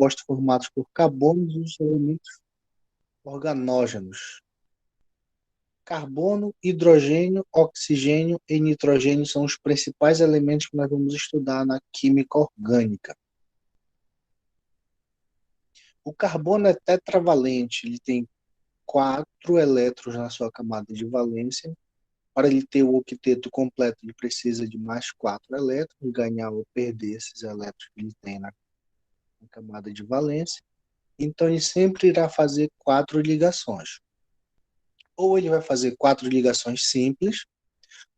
compostos formados por carbonos e os elementos organógenos. Carbono, hidrogênio, oxigênio e nitrogênio são os principais elementos que nós vamos estudar na química orgânica. O carbono é tetravalente, ele tem 4 elétrons na sua camada de valência. Para ele ter o octeto completo, ele precisa de mais 4 elétrons, ganhar ou perder esses elétrons que ele tem na camada de valência. Então, ele sempre irá fazer 4 ligações. Ou ele vai fazer 4 ligações simples,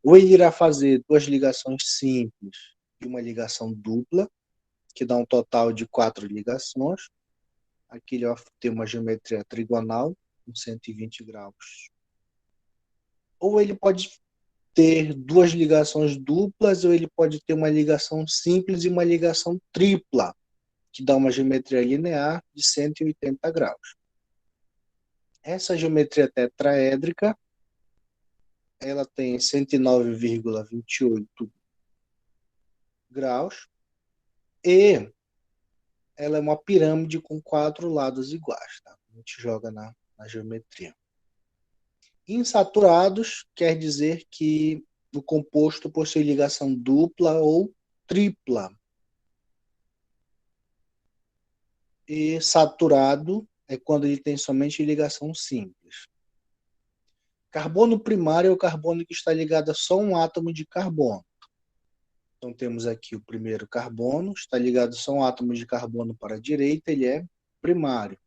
ou ele irá fazer 2 ligações simples e uma ligação dupla, que dá um total de 4 ligações. Aqui ele vai ter uma geometria trigonal, com 120 graus. Ou ele pode ter 2 ligações duplas, ou ele pode ter uma ligação simples e uma ligação tripla, que dá uma geometria linear de 180 graus. Essa geometria tetraédrica, ela tem 109,28 graus e ela é uma pirâmide com 4 lados iguais. Tá? A gente joga na geometria. Insaturados quer dizer que o composto possui ligação dupla ou tripla. E saturado é quando ele tem somente ligação simples. Carbono primário é o carbono que está ligado a só um átomo de carbono. Então temos aqui o primeiro carbono, está ligado só a um átomo de carbono para a direita, ele é primário.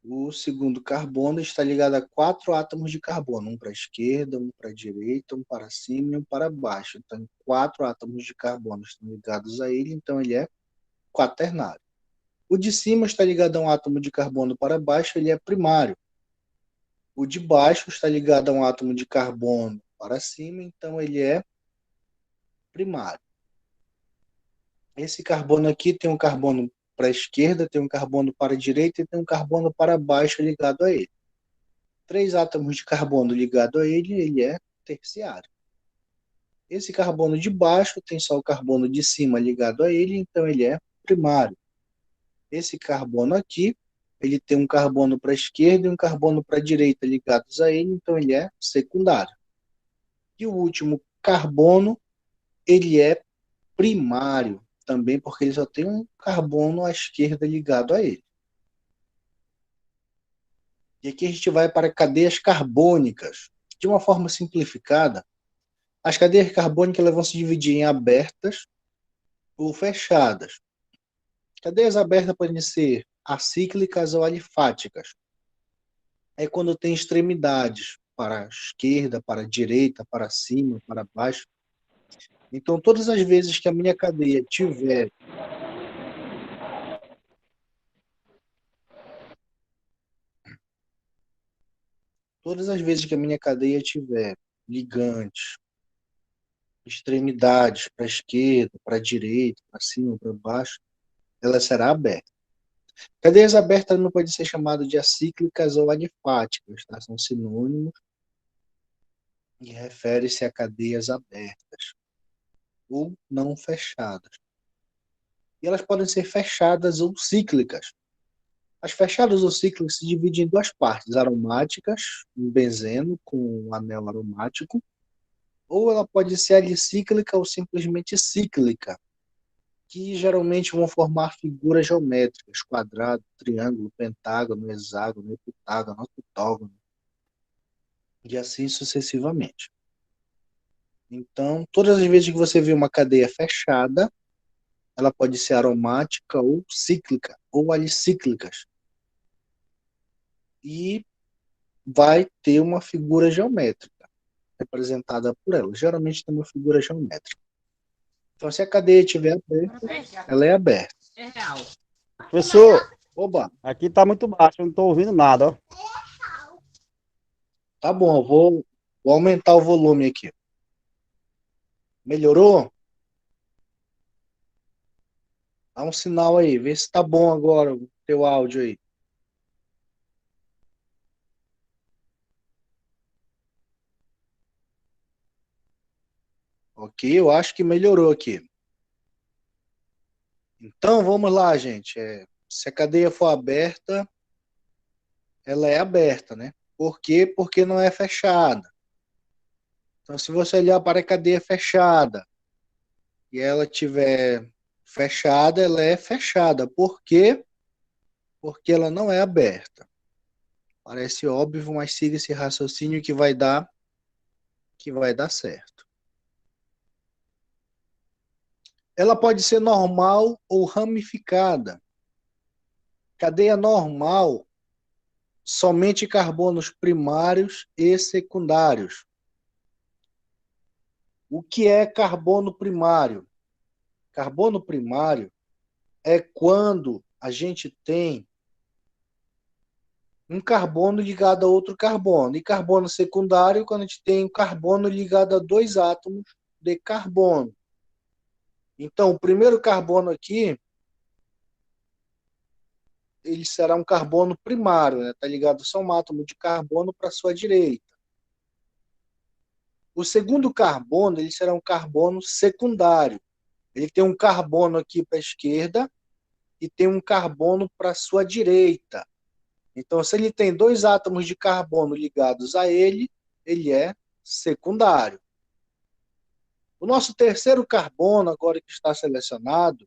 O segundo carbono está ligado a 4 átomos de carbono, um para a esquerda, um para a direita, um para cima e um para baixo. Então 4 átomos de carbono estão ligados a ele, então ele é quaternário. O de cima está ligado a um átomo de carbono para baixo, ele é primário. O de baixo está ligado a um átomo de carbono para cima, então ele é primário. Esse carbono aqui tem um carbono para a esquerda, tem um carbono para a direita e tem um carbono para baixo ligado a ele. 3 átomos de carbono ligado a ele, ele é terciário. Esse carbono de baixo tem só o carbono de cima ligado a ele, então ele é primário. Esse carbono aqui, ele tem um carbono para a esquerda e um carbono para a direita ligados a ele, então ele é secundário. E o último carbono, ele é primário, também porque ele só tem um carbono à esquerda ligado a ele. E aqui a gente vai para cadeias carbônicas. De uma forma simplificada, as cadeias carbônicas elas vão se dividir em abertas ou fechadas. Cadeias abertas podem ser acíclicas ou alifáticas. É quando tem extremidades para a esquerda, para a direita, para cima, para baixo. Então, todas as vezes que a minha cadeia tiver ligantes, extremidades para a esquerda, para a direita, para cima, para baixo, ela será aberta. Cadeias abertas não podem ser chamadas de acíclicas ou alifáticas, tá? São sinônimos e refere-se a cadeias abertas ou não fechadas. E elas podem ser fechadas ou cíclicas. As fechadas ou cíclicas se dividem em 2 partes, aromáticas, um benzeno com um anel aromático, ou ela pode ser alicíclica ou simplesmente cíclica, que geralmente vão formar figuras geométricas, quadrado, triângulo, pentágono, hexágono, heptágono, octógono, e assim sucessivamente. Então, todas as vezes que você vê uma cadeia fechada, ela pode ser aromática ou cíclica, ou alicíclicas. E vai ter uma figura geométrica representada por ela. Geralmente tem uma figura geométrica. Então, se a cadeia estiver aberta, ela é aberta. Professor, Oba, aqui tá muito baixo, eu não tô ouvindo nada, ó. tá bom, eu vou aumentar o volume aqui. Melhorou? Dá um sinal aí, vê se tá bom agora o teu áudio aí. Ok, eu acho que melhorou aqui. Então, vamos lá, gente. Se a cadeia for aberta, ela é aberta, né? Por quê? Porque não é fechada. Então, se você olhar para a cadeia fechada e ela tiver fechada, ela é fechada. Por quê? Porque ela não é aberta. Parece óbvio, mas siga esse raciocínio que vai dar certo. Ela pode ser normal ou ramificada. Cadeia normal, somente carbonos primários e secundários. O que é carbono primário? Carbono primário é quando a gente tem um carbono ligado a outro carbono. E carbono secundário, quando a gente tem um carbono ligado a dois átomos de carbono. Então, o primeiro carbono aqui, ele será um carbono primário, né? Está ligado só um átomo de carbono para a sua direita. O segundo carbono, ele será um carbono secundário. Ele tem um carbono aqui para a esquerda e tem um carbono para a sua direita. Então, se ele tem dois átomos de carbono ligados a ele, ele é secundário. O nosso terceiro carbono, agora que está selecionado,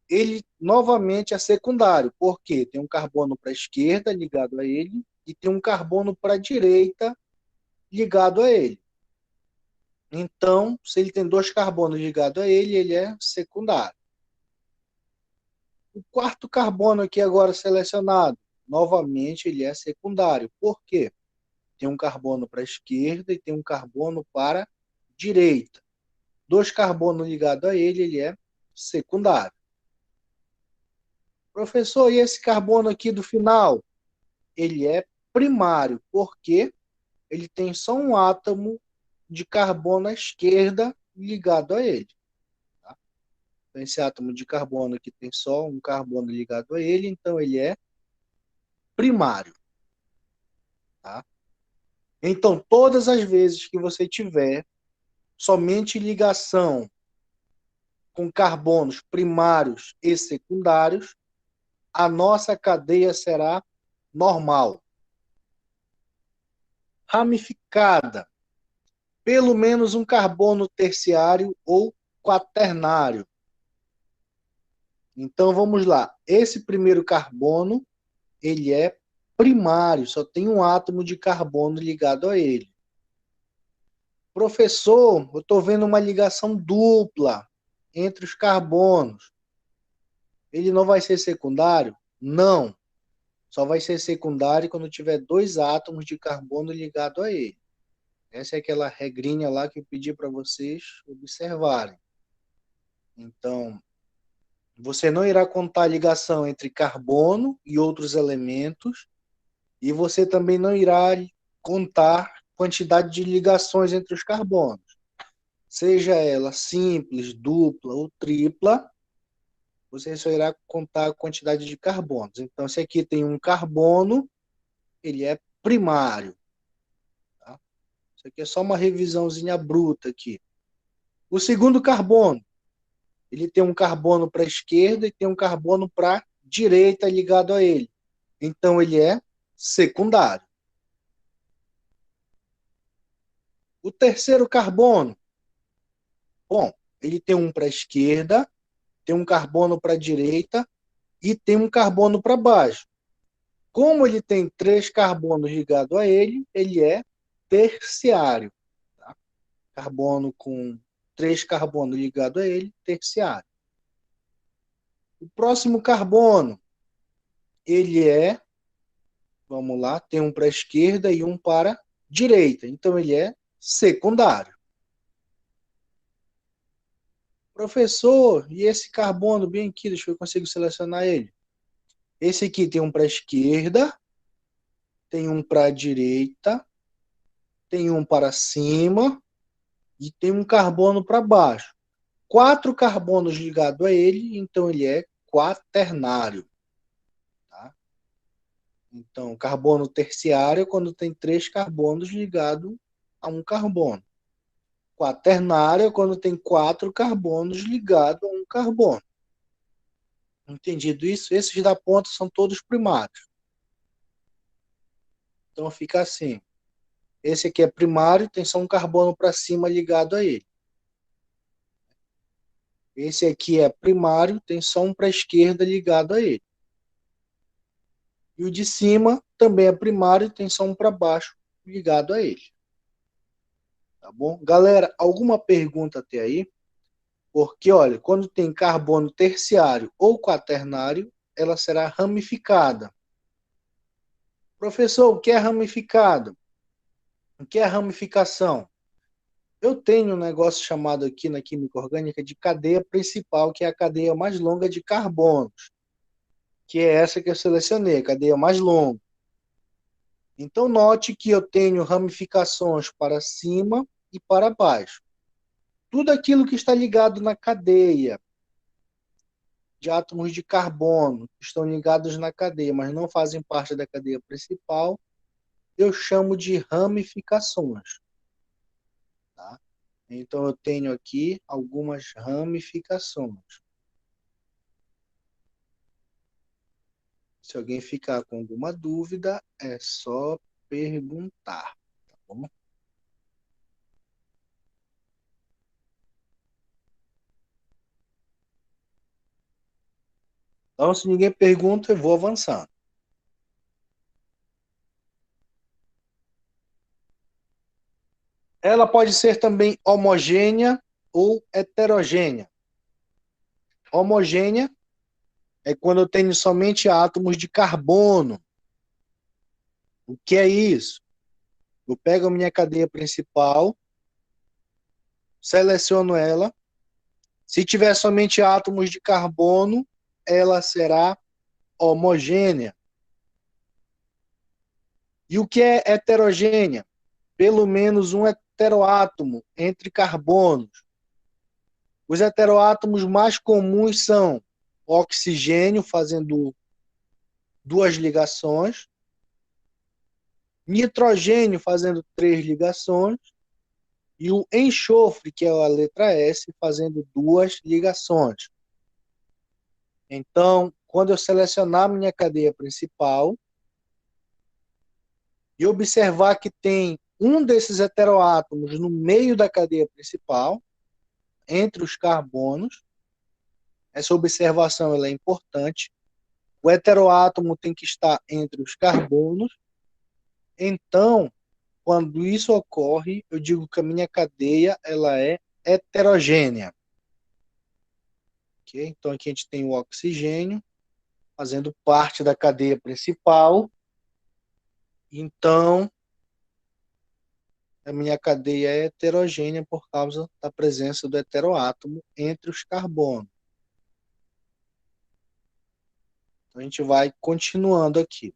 ele novamente é secundário, porque tem um carbono para a esquerda ligado a ele e tem um carbono para a direita ligado a ele. Então, se ele tem dois carbonos ligados a ele, ele é secundário. O quarto carbono aqui agora selecionado, novamente ele é secundário. Por quê? Tem um carbono para a esquerda e tem um carbono para a direita. Dois carbonos ligados a ele, ele é secundário. Professor, e esse carbono aqui do final? Ele é primário, porque ele tem só um átomo de carbono à esquerda ligado a ele. Tá? Então, esse átomo de carbono aqui tem só um carbono ligado a ele, então ele é primário. Tá? Então, todas as vezes que você tiver somente ligação com carbonos primários e secundários, a nossa cadeia será normal. Ramificada, pelo menos um carbono terciário ou quaternário. Então vamos lá. Esse primeiro carbono, ele é primário, só tem um átomo de carbono ligado a ele. Professor, eu estou vendo uma ligação dupla entre os carbonos. Ele não vai ser secundário? Não. Só vai ser secundário quando tiver dois átomos de carbono ligado a ele. Essa é aquela regrinha lá que eu pedi para vocês observarem. Então, você não irá contar a ligação entre carbono e outros elementos, e você também não irá contar quantidade de ligações entre os carbonos. Seja ela simples, dupla ou tripla, você só irá contar a quantidade de carbonos. Então, se aqui tem um carbono, ele é primário. Tá? Isso aqui é só uma revisãozinha bruta aqui. O segundo carbono, ele tem um carbono para a esquerda e tem um carbono para a direita ligado a ele. Então, ele é secundário. O terceiro carbono, bom, ele tem um para a esquerda, tem um carbono para a direita e tem um carbono para baixo. Como ele tem três carbonos ligados a ele, ele é terciário. Tá? Carbono com três carbonos ligados a ele, terciário. O próximo carbono, ele é, vamos lá, tem um para a esquerda e um para a direita. Então, ele é secundário. Professor, e esse carbono bem aqui, deixa eu ver se eu consigo selecionar ele. Esse aqui tem um para a esquerda, tem um para a direita, tem um para cima e tem um carbono para baixo. Quatro carbonos ligados a ele, então ele é quaternário. Tá? Então, carbono terciário é quando tem três carbonos ligados a um carbono. Quaternário é quando tem quatro carbonos ligados a um carbono. Entendido isso? Esses da ponta são todos primários. Então fica assim. Esse aqui é primário, tem só um carbono para cima ligado a ele. Esse aqui é primário, tem só um para a esquerda ligado a ele. E o de cima também é primário, tem só um para baixo ligado a ele. Tá bom? Galera, alguma pergunta até aí? Porque, olha, quando tem carbono terciário ou quaternário, ela será ramificada. Professor, o que é ramificado? O que é ramificação? Eu tenho um negócio chamado aqui na química orgânica de cadeia principal, que é a cadeia mais longa de carbonos, que é essa que eu selecionei, a cadeia mais longa. Então, note que eu tenho ramificações para cima e para baixo. Tudo aquilo que está ligado na cadeia de átomos de carbono, que estão ligados na cadeia, mas não fazem parte da cadeia principal, eu chamo de ramificações. Tá? Então, eu tenho aqui algumas ramificações. Se alguém ficar com alguma dúvida, é só perguntar. Tá bom? Então, se ninguém pergunta, eu vou avançando. Ela pode ser também homogênea ou heterogênea. Homogênea é quando eu tenho somente átomos de carbono. O que é isso? Eu pego a minha cadeia principal, seleciono ela. Se tiver somente átomos de carbono, ela será homogênea. E o que é heterogênea? Pelo menos um heteroátomo entre carbonos. Os heteroátomos mais comuns são oxigênio, fazendo duas ligações, nitrogênio, fazendo três ligações, e o enxofre, que é a letra S, fazendo duas ligações. Então, quando eu selecionar minha cadeia principal e observar que tem um desses heteroátomos no meio da cadeia principal, entre os carbonos, essa observação ela é importante. O heteroátomo tem que estar entre os carbonos. Então, quando isso ocorre, eu digo que a minha cadeia ela é heterogênea. Okay? Então, aqui a gente tem o oxigênio fazendo parte da cadeia principal. Então, a minha cadeia é heterogênea por causa da presença do heteroátomo entre os carbonos. Então, a gente vai continuando aqui.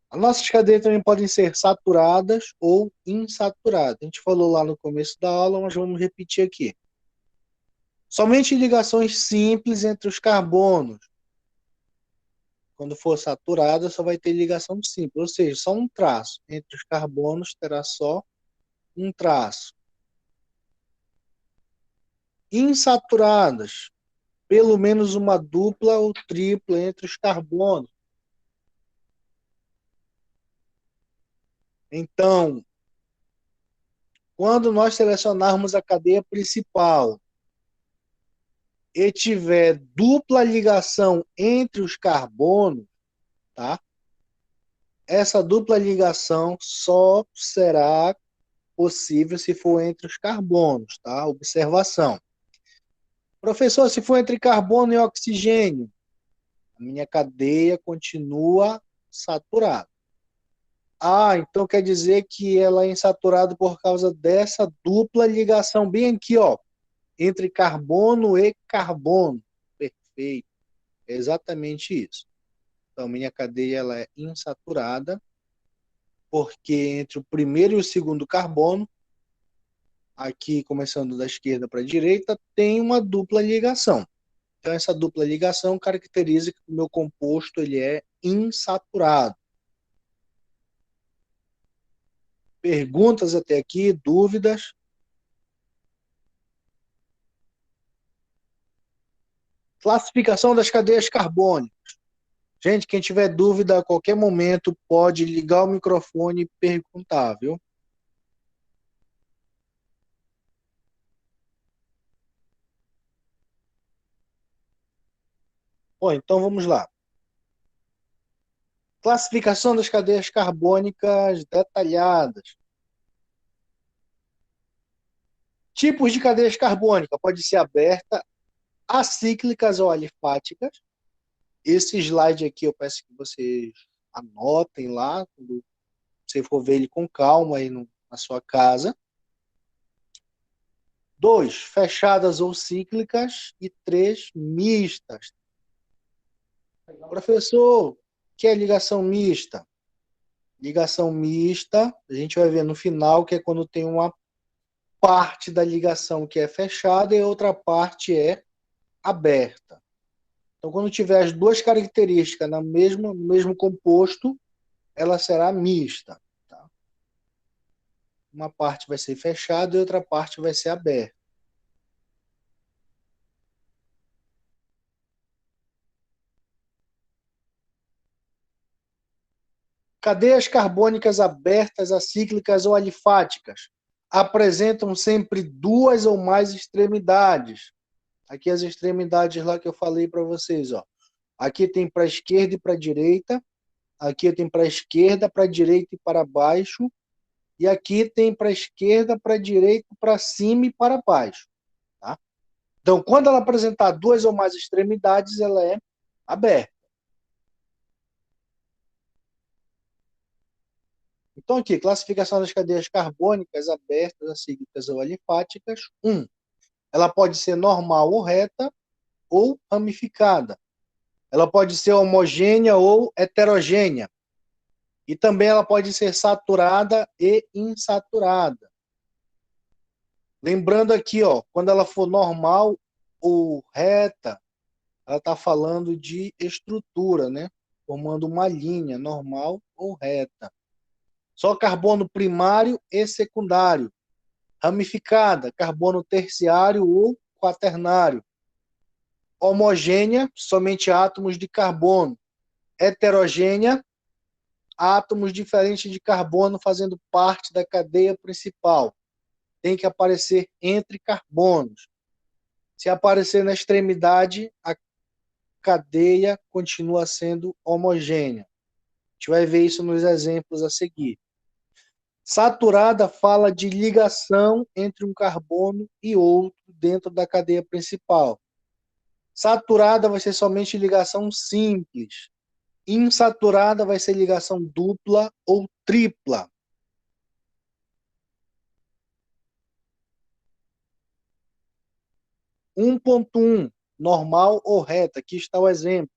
As nossas cadeias também podem ser saturadas ou insaturadas. A gente falou lá no começo da aula, mas vamos repetir aqui. Somente ligações simples entre os carbonos. Quando for saturada, só vai ter ligação simples, ou seja, só um traço. Entre os carbonos terá só um traço. Insaturadas, pelo menos uma dupla ou tripla entre os carbonos. Então, quando nós selecionarmos a cadeia principal e tiver dupla ligação entre os carbonos, tá? Essa dupla ligação só será possível se for entre os carbonos, tá? Observação. Professor, se for entre carbono e oxigênio, a minha cadeia continua saturada. Ah, então quer dizer que ela é insaturada por causa dessa dupla ligação bem aqui, ó, entre carbono e carbono. Perfeito. É exatamente isso. Então, minha cadeia ela é insaturada porque entre o primeiro e o segundo carbono, aqui começando da esquerda para a direita, tem uma dupla ligação. Então, essa dupla ligação caracteriza que o meu composto ele é insaturado. Perguntas até aqui, dúvidas? Classificação das cadeias carbônicas. Gente, quem tiver dúvida a qualquer momento pode ligar o microfone e perguntar, viu? Bom, então vamos lá. Classificação das cadeias carbônicas detalhadas. Tipos de cadeias carbônicas. Pode ser aberta, acíclicas ou alifáticas. Esse slide aqui eu peço que vocês anotem lá, quando você for ver ele com calma aí na sua casa. 2, fechadas ou cíclicas. E 3, mistas. Professor, que é ligação mista? Ligação mista, a gente vai ver no final, que é quando tem uma parte da ligação que é fechada e outra parte é aberta. Então, quando tiver as duas características no mesmo composto, ela será mista. Tá? Uma parte vai ser fechada e outra parte vai ser aberta. Cadeias carbônicas abertas, acíclicas ou alifáticas apresentam sempre duas ou mais extremidades. Aqui as extremidades lá que eu falei para vocês, ó. Aqui tem para a esquerda e para a direita. Aqui tem para a esquerda, para a direita e para baixo. E aqui tem para a esquerda, para a direita, para cima e para baixo. Tá? Então, quando ela apresentar duas ou mais extremidades, ela é aberta. Então, aqui, classificação das cadeias carbônicas abertas, acíclicas ou alifáticas. 1. Ela pode ser normal ou reta ou ramificada. Ela pode ser homogênea ou heterogênea. E também ela pode ser saturada e insaturada. Lembrando aqui, ó, quando ela for normal ou reta, ela está falando de estrutura, né? Formando uma linha normal ou reta. Só carbono primário e secundário. Ramificada, carbono terciário ou quaternário. Homogênea, somente átomos de carbono. Heterogênea, átomos diferentes de carbono fazendo parte da cadeia principal. Tem que aparecer entre carbonos. Se aparecer na extremidade, a cadeia continua sendo homogênea. A gente vai ver isso nos exemplos a seguir. Saturada fala de ligação entre um carbono e outro dentro da cadeia principal. Saturada vai ser somente ligação simples. Insaturada vai ser ligação dupla ou tripla. Um 1.1, normal ou reta. Aqui está o exemplo.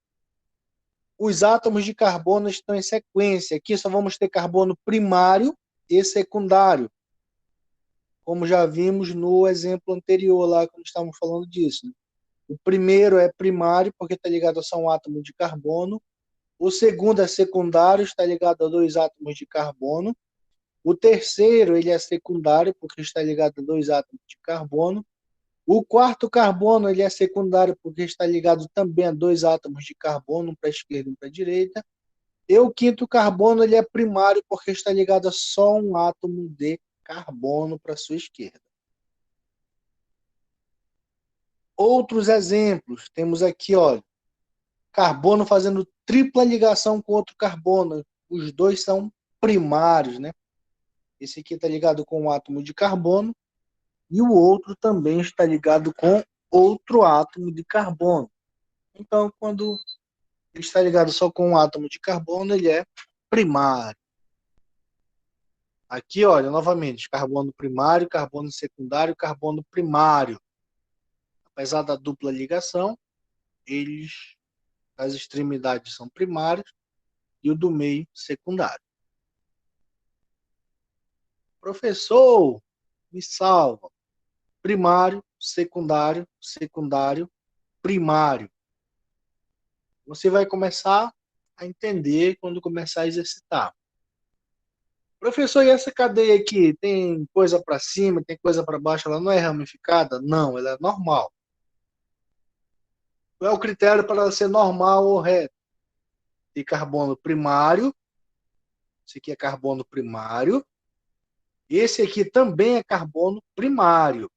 Os átomos de carbono estão em sequência. Aqui só vamos ter carbono primário e secundário. Como já vimos no exemplo anterior, lá quando estávamos falando disso. Né? O primeiro é primário, porque está ligado a só um átomo de carbono. O segundo é secundário, está ligado a dois átomos de carbono. O terceiro ele é secundário, porque está ligado a dois átomos de carbono. O quarto carbono ele é secundário, porque está ligado também a dois átomos de carbono, um para a esquerda e um para a direita. E o quinto carbono ele é primário, porque está ligado a só um átomo de carbono para a sua esquerda. Outros exemplos, temos aqui, olha, carbono fazendo tripla ligação com outro carbono. Os dois são primários, né? Esse aqui está ligado com um átomo de carbono e o outro também está ligado com outro átomo de carbono. Então, quando ele está ligado só com um átomo de carbono, ele é primário. Aqui, olha, novamente, carbono primário, carbono secundário, carbono primário. Apesar da dupla ligação, as extremidades são primários e o do meio secundário. Professor, me salva. Primário, secundário, secundário, primário. Você vai começar a entender quando começar a exercitar. Professor, e essa cadeia aqui tem coisa para cima, tem coisa para baixo, ela não é ramificada? Não, ela é normal. Qual é o critério para ela ser normal ou reta? Tem carbono primário. Esse aqui é carbono primário. Esse aqui também é carbono primário.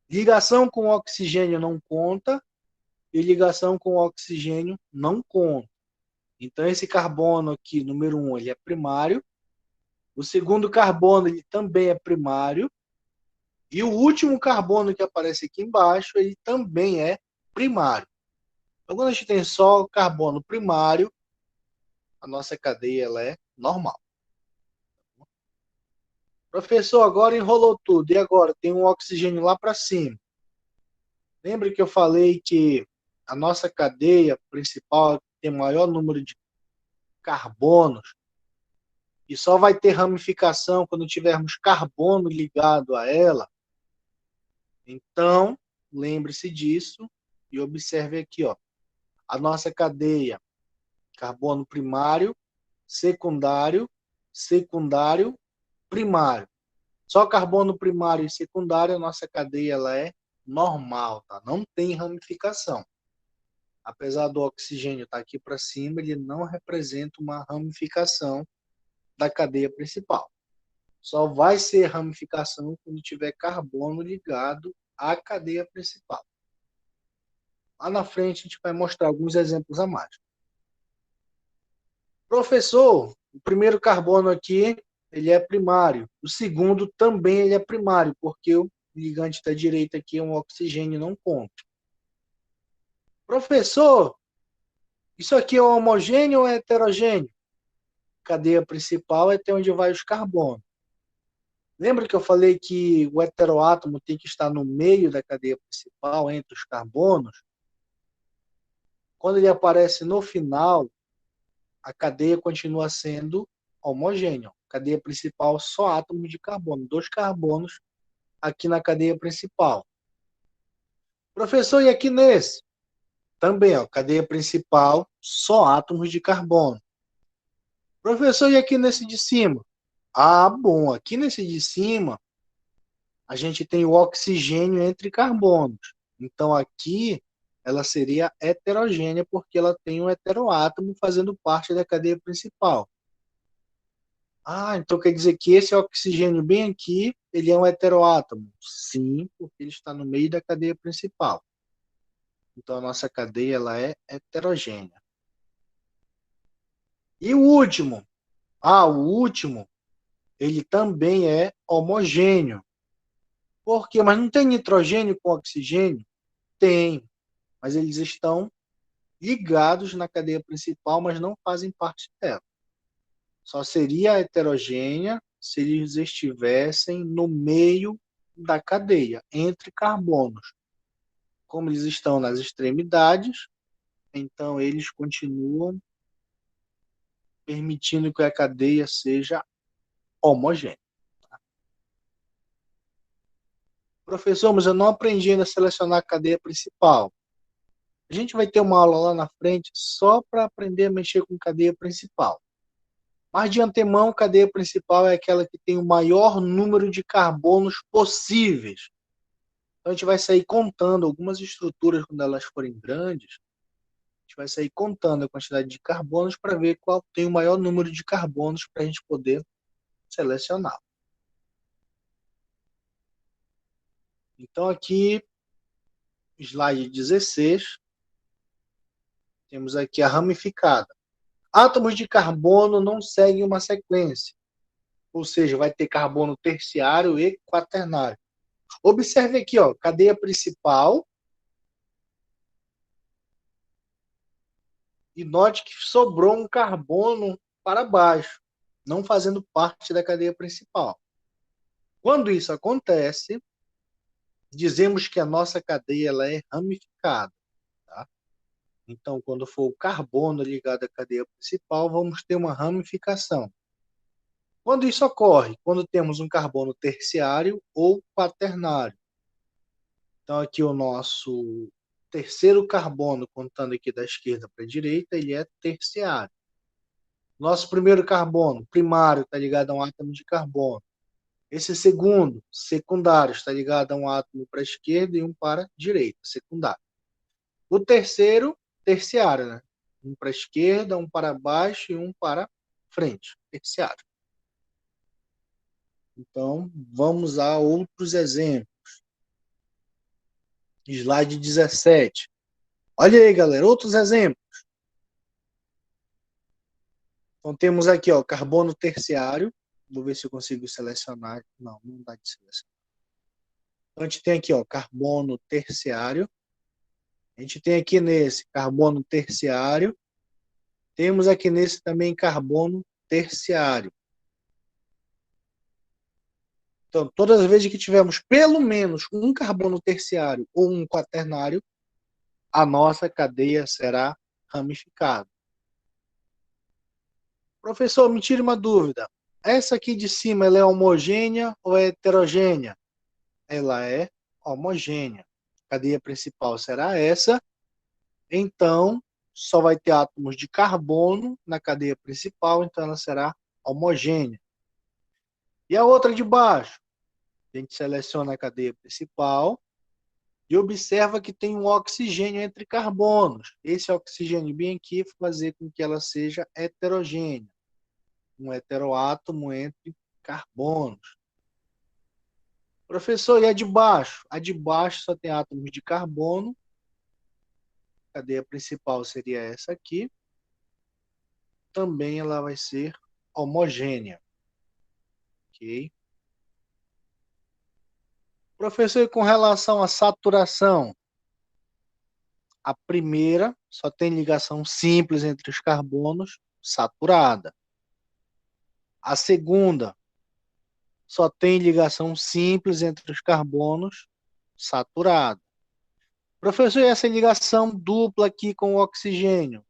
Ligação com oxigênio não conta e ligação com oxigênio não conta. Então, esse carbono aqui, número 1, ele é primário. O segundo carbono, ele também é primário. E o último carbono que aparece aqui embaixo, ele também é primário. Então, quando a gente tem só carbono primário, a nossa cadeia ela é normal. Professor, agora enrolou tudo. E agora? Tem um oxigênio lá para cima. Lembra que eu falei que a nossa cadeia principal tem maior número de carbonos e só vai ter ramificação quando tivermos carbono ligado a ela? Então, lembre-se disso e observe aqui, ó, a nossa cadeia: carbono primário, secundário, secundário, primário. Só carbono primário e secundário, a nossa cadeia ela é normal, tá? Não tem ramificação. Apesar do oxigênio estar aqui para cima, ele não representa uma ramificação da cadeia principal. Só vai ser ramificação quando tiver carbono ligado à cadeia principal. Lá na frente a gente vai mostrar alguns exemplos a mais. Professor, o primeiro carbono aqui, ele é primário. O segundo também ele é primário, porque o ligante da direita aqui é um oxigênio, não conta. Professor, isso aqui é homogêneo ou é heterogêneo? Cadeia principal é até onde vai os carbonos. Lembra que eu falei que o heteroátomo tem que estar no meio da cadeia principal, entre os carbonos? Quando ele aparece no final, a cadeia continua sendo homogênea. Cadeia principal, só átomos de carbono, 2 carbonos aqui na cadeia principal. Professor, e aqui nesse? Também, ó, cadeia principal, só átomos de carbono. Professor, e aqui nesse de cima? Ah, bom, aqui nesse de cima, a gente tem o oxigênio entre carbonos. Então, aqui, ela seria heterogênea, porque ela tem um heteroátomo fazendo parte da cadeia principal. Ah, então quer dizer que esse oxigênio bem aqui, ele é um heteroátomo? Sim, porque ele está no meio da cadeia principal. Então, a nossa cadeia ela é heterogênea. E o último? Ah, o último, ele também é homogêneo. Por quê? Mas não tem nitrogênio com oxigênio? Tem, mas eles estão ligados na cadeia principal, mas não fazem parte dela. Só seria heterogênea se eles estivessem no meio da cadeia, entre carbonos. Como eles estão nas extremidades, então eles continuam permitindo que a cadeia seja homogênea. Professor, mas eu não aprendi ainda a selecionar a cadeia principal. A gente vai ter uma aula lá na frente só para aprender a mexer com cadeia principal. Mas de antemão, cadeia principal é aquela que tem o maior número de carbonos possíveis. Então a gente vai sair contando algumas estruturas quando elas forem grandes. A gente vai sair contando a quantidade de carbonos para ver qual tem o maior número de carbonos para a gente poder selecionar. Então aqui, slide 16, temos aqui a ramificada. Átomos de carbono não seguem uma sequência, ou seja, vai ter carbono terciário e quaternário. Observe aqui, ó, cadeia principal, e note que sobrou um carbono para baixo, não fazendo parte da cadeia principal. Quando isso acontece, dizemos que a nossa cadeia ela é ramificada. Tá? Então, quando for o carbono ligado à cadeia principal, vamos ter uma ramificação. Quando isso ocorre? Quando temos um carbono terciário ou quaternário. Então, aqui o nosso terceiro carbono, contando aqui da esquerda para a direita, ele é terciário. Nosso primeiro carbono, primário, está ligado a um átomo de carbono. Esse segundo, secundário, está ligado a um átomo para a esquerda e um para a direita, secundário. O terceiro, terciário, né? Um para a esquerda, um para baixo e um para frente. Terciário. Então, vamos a outros exemplos. Slide 17. Olha aí, galera, outros exemplos. Então, temos aqui, ó, carbono terciário. Vou ver se eu consigo selecionar. Não, não dá de selecionar. Então, a gente tem aqui, ó, carbono terciário. A gente tem aqui nesse carbono terciário. Temos aqui nesse também carbono terciário. Então, todas as vezes que tivermos pelo menos um carbono terciário ou um quaternário, a nossa cadeia será ramificada. Professor, me tire uma dúvida. Essa aqui de cima, ela é homogênea ou é heterogênea? Ela é homogênea. A cadeia principal será essa. Então, só vai ter átomos de carbono na cadeia principal, então ela será homogênea. E a outra de baixo? A gente seleciona a cadeia principal e observa que tem um oxigênio entre carbonos. Esse oxigênio bem aqui vai fazer com que ela seja heterogênea. Um heteroátomo entre carbonos. Professor, e a de baixo? A de baixo só tem átomos de carbono. A cadeia principal seria essa aqui. Também ela vai ser homogênea. Ok? Professor, e com relação à saturação? A primeira só tem ligação simples entre os carbonos, saturada. A segunda só tem ligação simples entre os carbonos, saturada. Professor, e essa ligação dupla aqui com o oxigênio?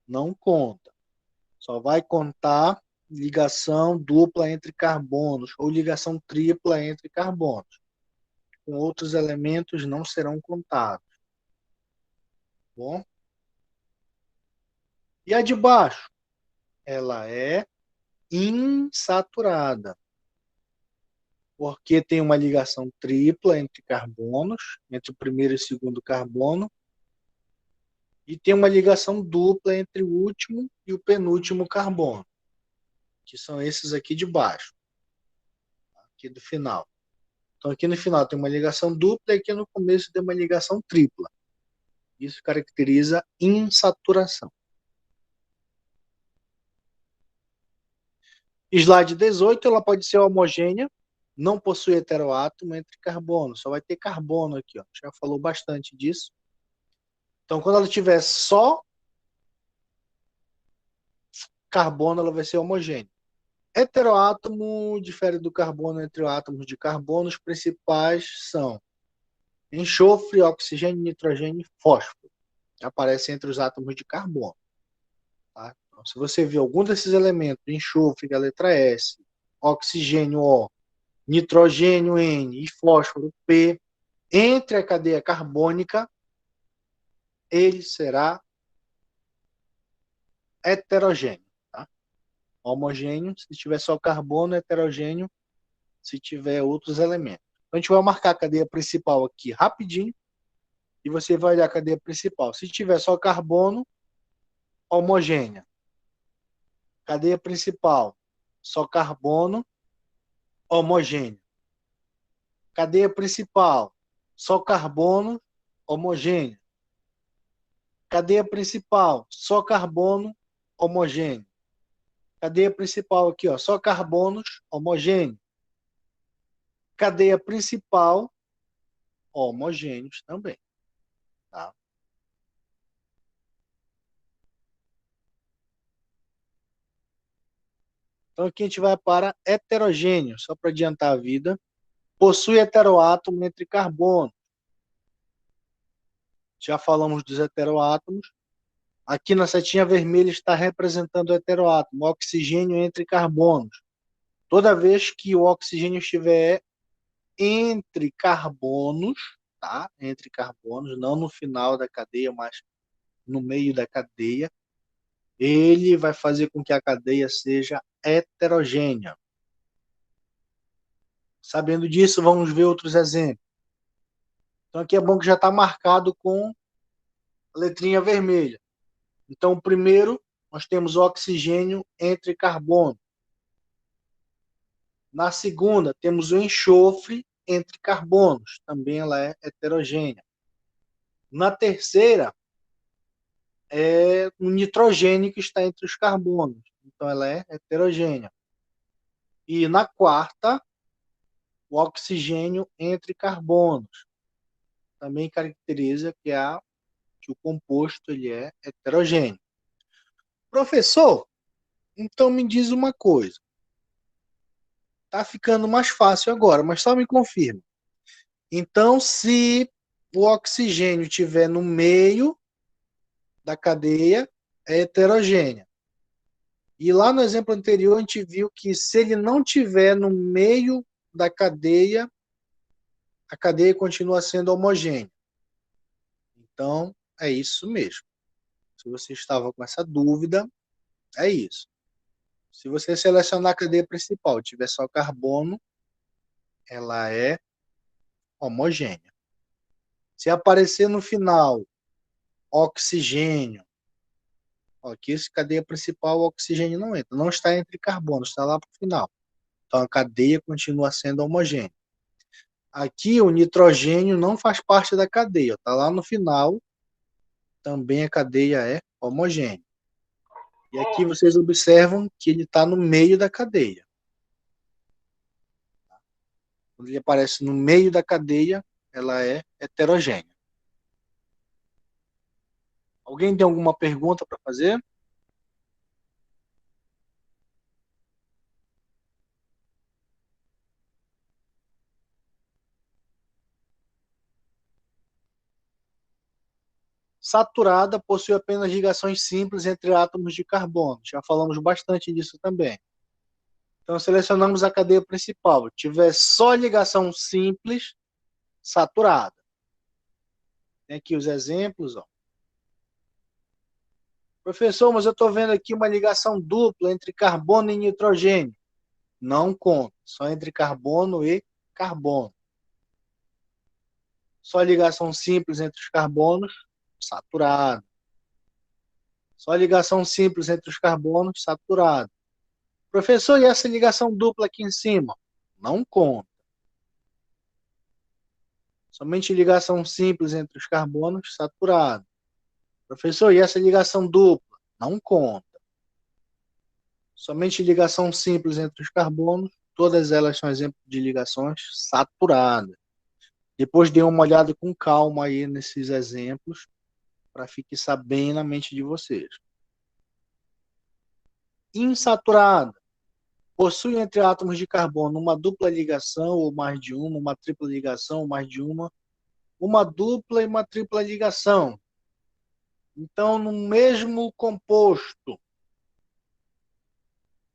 Não conta. Só vai contar ligação dupla entre carbonos ou ligação tripla entre carbonos. Com outros elementos não serão contados. Bom? E a de baixo? Ela é insaturada, porque tem uma ligação tripla entre carbonos, entre o primeiro e o segundo carbono, e tem uma ligação dupla entre o último e o penúltimo carbono, que são esses aqui de baixo, aqui do final. Então, aqui no final tem uma ligação dupla e aqui no começo tem uma ligação tripla. Isso caracteriza insaturação. Slide 18, ela pode ser homogênea, não possui heteroátomo entre carbono, só vai ter carbono aqui, ó. Já falou bastante disso. Então, quando ela tiver só carbono, ela vai ser homogênea. Heteroátomo difere do carbono entre átomos de carbono. Os principais são enxofre, oxigênio, nitrogênio e fósforo. Aparecem entre os átomos de carbono. Tá? Então, se você vê algum desses elementos, enxofre, a letra S, oxigênio O, nitrogênio N e fósforo P, entre a cadeia carbônica, ele será heterogêneo. Tá? Homogêneo, se tiver só carbono, heterogêneo, se tiver outros elementos. Então, a gente vai marcar a cadeia principal aqui rapidinho, e você vai olhar a cadeia principal. Se tiver só carbono, homogênea. Cadeia principal, só carbono, homogêneo. Cadeia principal, só carbono, homogêneo. Cadeia principal, só carbono, homogêneo. Cadeia principal aqui, ó, só carbonos, homogêneo. Cadeia principal, homogêneos também. Tá? Então aqui a gente vai para heterogêneo, só para adiantar a vida. Possui heteroátomo entre carbono. Já falamos dos heteroátomos. Aqui na setinha vermelha está representando o heteroátomo, oxigênio entre carbonos. Toda vez que o oxigênio estiver entre carbonos, tá? Entre carbonos, não no final da cadeia, mas no meio da cadeia, ele vai fazer com que a cadeia seja heterogênea. Sabendo disso, vamos ver outros exemplos. Então aqui é bom que já está marcado com a letrinha vermelha. Então, o primeiro, nós temos o oxigênio entre carbono. Na segunda, temos o enxofre entre carbonos. Também ela é heterogênea. Na terceira, é o nitrogênio que está entre os carbonos. Então, ela é heterogênea. E na quarta, o oxigênio entre carbonos. Também caracteriza que o composto ele é heterogêneo. Professor, então me diz uma coisa. Tá ficando mais fácil agora, mas só me confirma. Então, se o oxigênio estiver no meio da cadeia, é heterogênea. E lá no exemplo anterior, a gente viu que se ele não estiver no meio da cadeia, a cadeia continua sendo homogênea. Então, é isso mesmo. Se você estava com essa dúvida, é isso. Se você selecionar a cadeia principal e tiver só carbono, ela é homogênea. Se aparecer no final oxigênio, aqui essa cadeia principal, o oxigênio não entra, não está entre carbonos, está lá para o final. Então a cadeia continua sendo homogênea. Aqui o nitrogênio não faz parte da cadeia, está lá no final, também a cadeia é homogênea. E aqui vocês observam que ele está no meio da cadeia. Quando ele aparece no meio da cadeia, ela é heterogênea. Alguém tem alguma pergunta para fazer? Saturada possui apenas ligações simples entre átomos de carbono. Já falamos bastante disso também. Então, selecionamos a cadeia principal. Tiver só ligação simples, saturada. Tem aqui os exemplos. Ó. Professor, mas eu estou vendo aqui uma ligação dupla entre carbono e nitrogênio. Não conta. Só entre carbono e carbono. Só ligação simples entre os carbonos, saturado. Só ligação simples entre os carbonos, saturado. Professor, e essa ligação dupla aqui em cima? Não conta. Somente ligação simples entre os carbonos, saturado. Professor, e essa ligação dupla? Não conta. Somente ligação simples entre os carbonos, todas elas são exemplos de ligações saturadas. Depois dê uma olhada com calma aí nesses exemplos, para fixar bem na mente de vocês. Insaturada. Possui entre átomos de carbono uma dupla ligação ou mais de uma tripla ligação ou mais de uma dupla e uma tripla ligação. Então, no mesmo composto,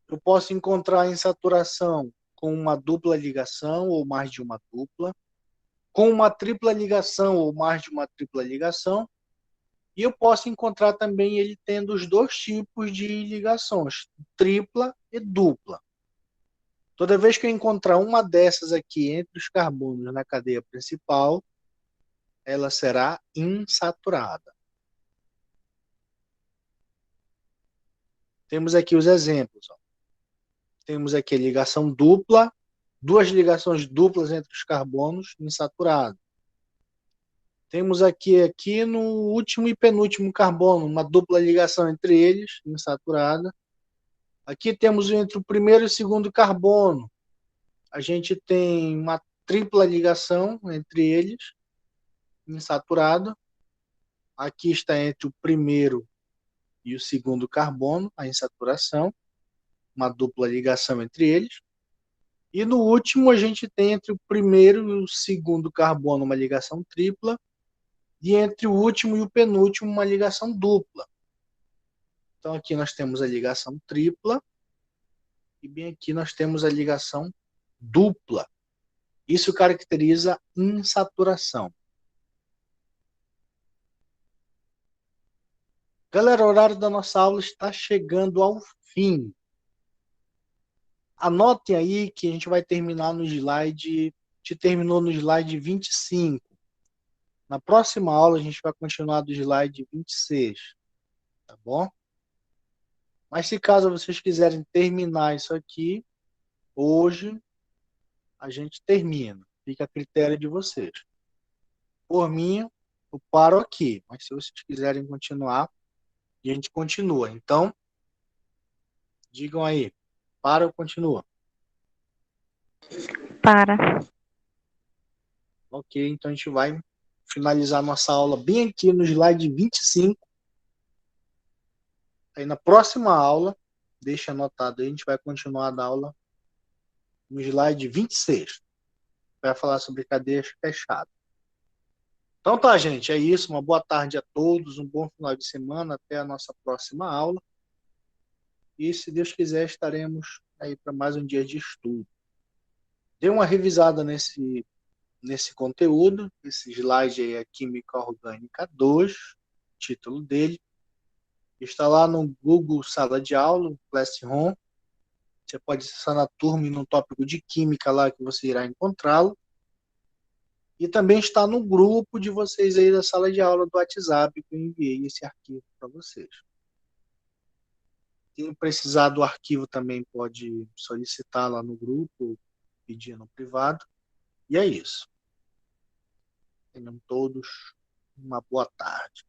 eu posso encontrar insaturação com uma dupla ligação ou mais de uma dupla, com uma tripla ligação ou mais de uma tripla ligação, e eu posso encontrar também ele tendo os dois tipos de ligações, tripla e dupla. Toda vez que eu encontrar uma dessas aqui entre os carbonos na cadeia principal, ela será insaturada. Temos aqui os exemplos. Ó. Temos aqui a ligação dupla, duas ligações duplas entre os carbonos, insaturado. Temos aqui no último e penúltimo carbono, uma dupla ligação entre eles, insaturada. Aqui temos entre o primeiro e o segundo carbono. A gente tem uma tripla ligação entre eles, insaturado. Aqui está entre o primeiro e o segundo carbono, a insaturação, uma dupla ligação entre eles. E no último, a gente tem entre o primeiro e o segundo carbono uma ligação tripla, e entre o último e o penúltimo uma ligação dupla. Então aqui nós temos a ligação tripla, e bem aqui nós temos a ligação dupla. Isso caracteriza insaturação. Galera, o horário da nossa aula está chegando ao fim. Anotem aí que a gente vai terminar no slide, terminou no slide 25. Na próxima aula, a gente vai continuar do slide 26, tá bom? Mas se caso vocês quiserem terminar isso aqui, hoje a gente termina. Fica a critério de vocês. Por mim, eu paro aqui. Mas se vocês quiserem continuar, a gente continua. Então, digam aí. Para ou continua? Para. Ok, então a gente vai finalizar nossa aula bem aqui no slide 25. Aí na próxima aula, deixa anotado aí, a gente vai continuar da aula no slide 26. Vai falar sobre cadeias fechadas. Então tá, gente, é isso. Uma boa tarde a todos, um bom final de semana, até a nossa próxima aula. E se Deus quiser, estaremos aí para mais um dia de estudo. Dê uma revisada nesse conteúdo. Esse slide aí é Química Orgânica 2, título dele. Está lá no Google Sala de Aula, Classroom. Você pode acessar na turma e no tópico de Química lá que você irá encontrá-lo. E também está no grupo de vocês aí da sala de aula do WhatsApp, que eu enviei esse arquivo para vocês. Quem precisar do arquivo também pode solicitar lá no grupo, pedir no privado. E é isso. Tenham todos uma boa tarde.